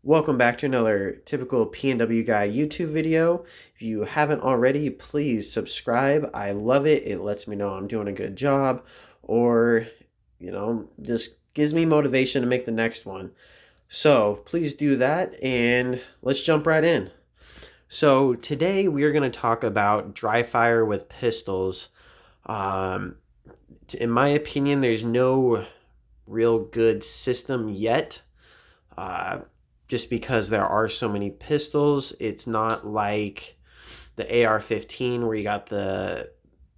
Welcome back to another typical PNW guy YouTube video. If you haven't already, please subscribe. I love it. It lets me know I'm doing a good job, or just gives me motivation to make the next one. So please do that, and let's jump right in. So today we are going to talk about dry fire with pistols. Um, in my opinion, there's no real good system yet. Uh, just because there are so many pistols, it's not like the AR-15 where you got the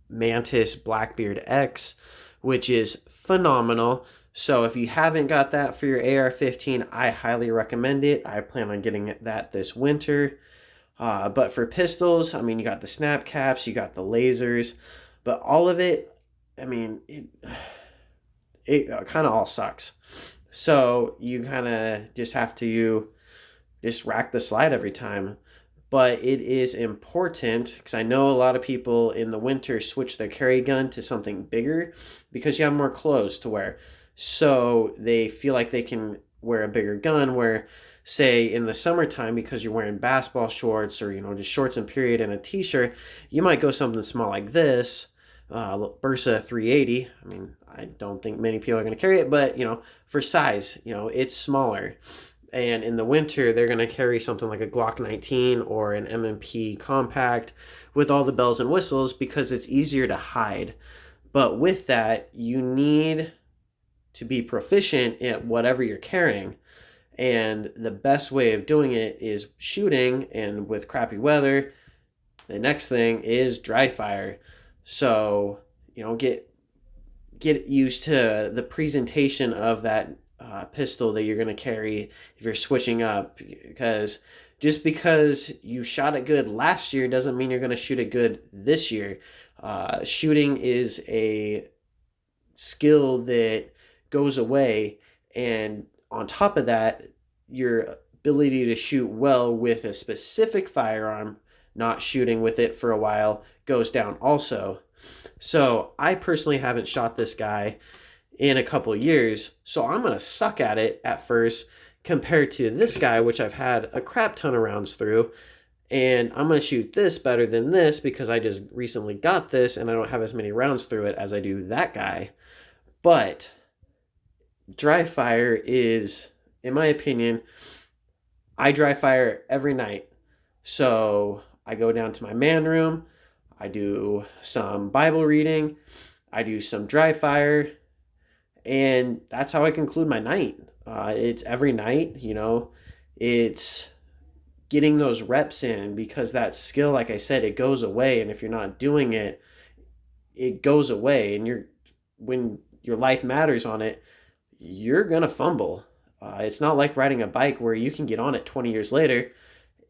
Mantis Blackbeard X, which is phenomenal. So if you haven't got that for your AR-15, I highly recommend it. I plan on getting that this winter. But for pistols, I mean, you got the snap caps, you got the lasers, but all of it, I mean, it kind of all sucks. So you kind of just have to just rack the slide every time. But it is important because I know a lot of people in the winter switch their carry gun to something bigger because you have more clothes to wear. So they feel like they can wear a bigger gun where, say, in the summertime, because you're wearing basketball shorts or, just shorts and period and a t-shirt, you might go something small like this, Bursa 380. I mean, I don't think many people are going to carry it, but, for size, it's smaller. And in the winter, they're going to carry something like a Glock 19 or an M&P compact with all the bells and whistles because it's easier to hide. But with that, you need to be proficient at whatever you're carrying. And the best way of doing it is shooting. And with crappy weather, the next thing is dry fire. So, get used to the presentation of that pistol that you're going to carry if you're switching up, because just because you shot it good last year doesn't mean you're going to shoot it good this year. Shooting is a skill that goes away, and on top of that, your ability to shoot well with a specific firearm, not shooting with it for a while, goes down also. So I personally haven't shot this guy in a couple years, so I'm going to suck at it at first compared to this guy, which I've had a crap ton of rounds through. And I'm going to shoot this better than this because I just recently got this and I don't have as many rounds through it as I do that guy. But dry fire is, in my opinion, I dry fire every night. So I go down to my man room, I do some Bible reading, I do some dry fire, and that's how I conclude my night. It's every night, it's getting those reps in because that skill, like I said, it goes away. And if you're not doing it, it goes away. And when your life matters on it, you're going to fumble. It's not like riding a bike where you can get on it 20 years later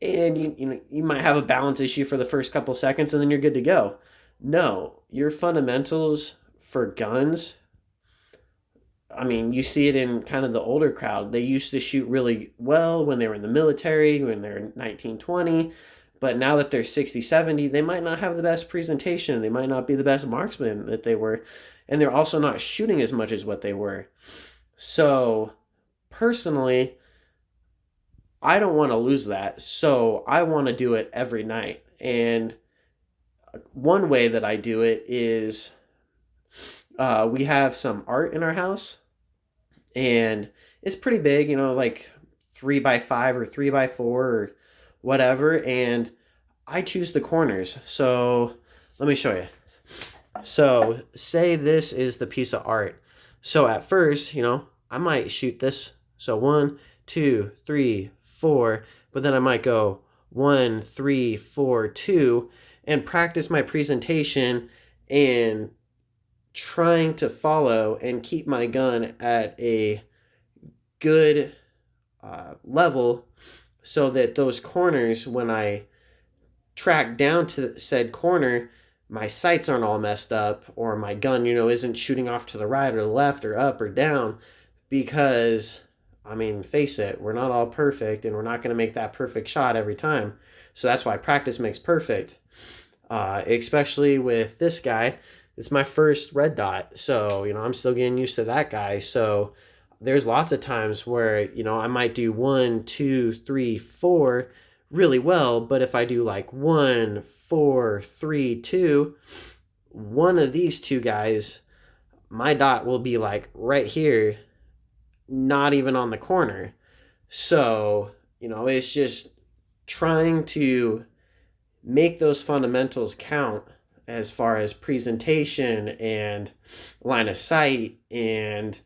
and you might have a balance issue for the first couple seconds and then you're good to go. No, your fundamentals for guns, I mean, you see it in kind of the older crowd. They used to shoot really well when they were in the military, when they're 19, 20. But now that they're 60, 70, they might not have the best presentation. They might not be the best marksman that they were. And they're also not shooting as much as what they were. So, personally, I don't want to lose that. So, I want to do it every night. And one way that I do it is we have some art in our house and it's pretty big, like 3x5 or 3x4 or whatever. And I choose the corners. So let me show you. So say this is the piece of art. So at first, I might shoot this. So 1, 2, 3, 4, but then I might go 1, 3, 4, 2, and practice my presentation and trying to follow and keep my gun at a good level so that those corners, when I track down to said corner, my sights aren't all messed up or my gun, isn't shooting off to the right or the left or up or down. Because, I mean, face it, we're not all perfect and we're not going to make that perfect shot every time. So that's why practice makes perfect. Especially with this guy, it's my first red dot. So, I'm still getting used to that guy. So there's lots of times where, I might do 1, 2, 3, 4 really well, but if I do like 1, 4, 3, 2, one of these two guys, my dot will be like right here, not even on the corner. So, it's just trying to make those fundamentals count as far as presentation and line of sight and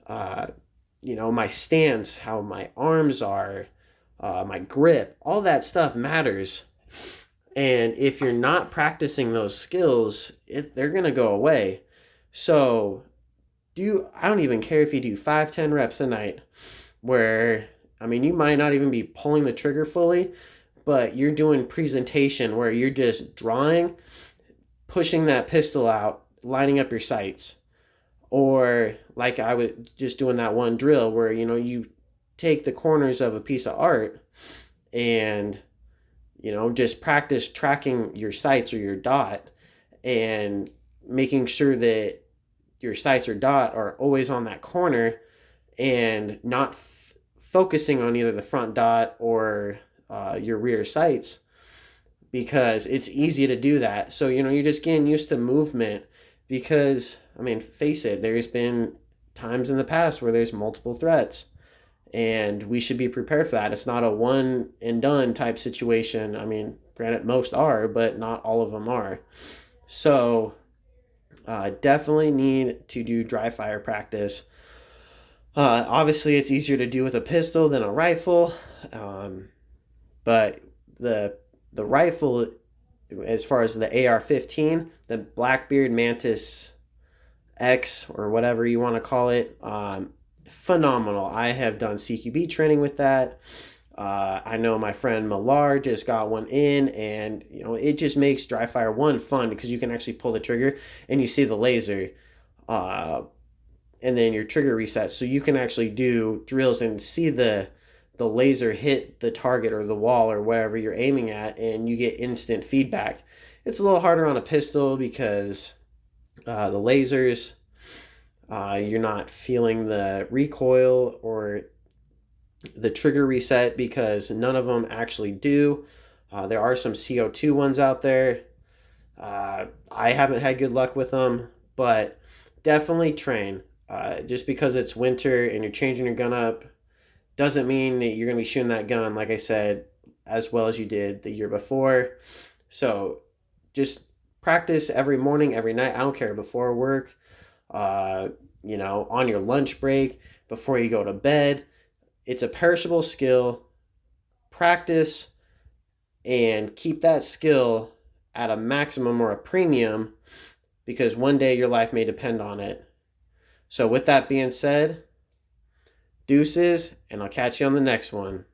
my stance, how my arms are, my grip, all that stuff matters. And if you're not practicing those skills, they're going to go away. So I don't even care if you do 5-10 reps a night where, you might not even be pulling the trigger fully, but you're doing presentation where you're just drawing, pushing that pistol out, lining up your sights. Or like I was just doing that one drill where, you take the corners of a piece of art and, just practice tracking your sights or your dot and making sure that your sights or dot are always on that corner and not focusing on either the front dot or your rear sights, because it's easy to do that. So, you're just getting used to movement because, face it, there's been times in the past where there's multiple threats and we should be prepared for that. It's not a one and done type situation. Granted, most are, but not all of them are. So, definitely need to do dry fire practice. Obviously, it's easier to do with a pistol than a rifle, but the rifle, as far as the AR-15, the Blackbeard Mantis X or whatever you want to call it, phenomenal. I have done CQB training with that. I know my friend Millar just got one in, and it just makes dry fire one fun because you can actually pull the trigger and you see the laser, and then your trigger resets, so you can actually do drills and see the laser hit the target or the wall or whatever you're aiming at, and you get instant feedback. It's a little harder on a pistol because the lasers, you're not feeling the recoil or the trigger reset because none of them actually do. There are some CO2 ones out there. I haven't had good luck with them, but definitely train. Just because it's winter and you're changing your gun up doesn't mean that you're going to be shooting that gun, like I said, as well as you did the year before. So just practice every morning, every night. I don't care, before work, on your lunch break, before you go to bed. It's a perishable skill. Practice and keep that skill at a maximum or a premium, because one day your life may depend on it. So with that being said, deuces, and I'll catch you on the next one.